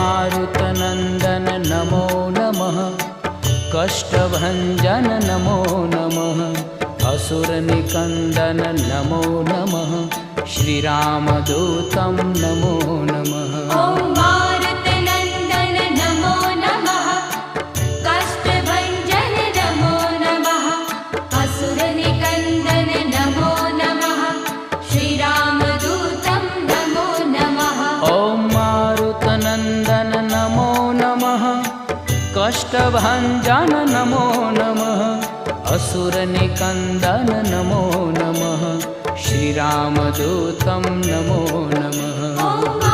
मारुतनन्दन नमो नमः। कष्टभञ्जन नमो नमः। असुरनिकन्दन नमो नमः। श्रीरामदूतं नमो नमः। ॐ मारुतनन्दन नमो नमः। कष्टभञ्जन नमो नमः। असुरनिकन्दन नमो नमः। श्रीरामदूतं नमो नमः। ॐ मारुतनन्दन नमो नमः। कष्टभञ्जन नमो नमः। असुरनिकन्दन नमो नमः। श्रीरामदूतं नमो नमः।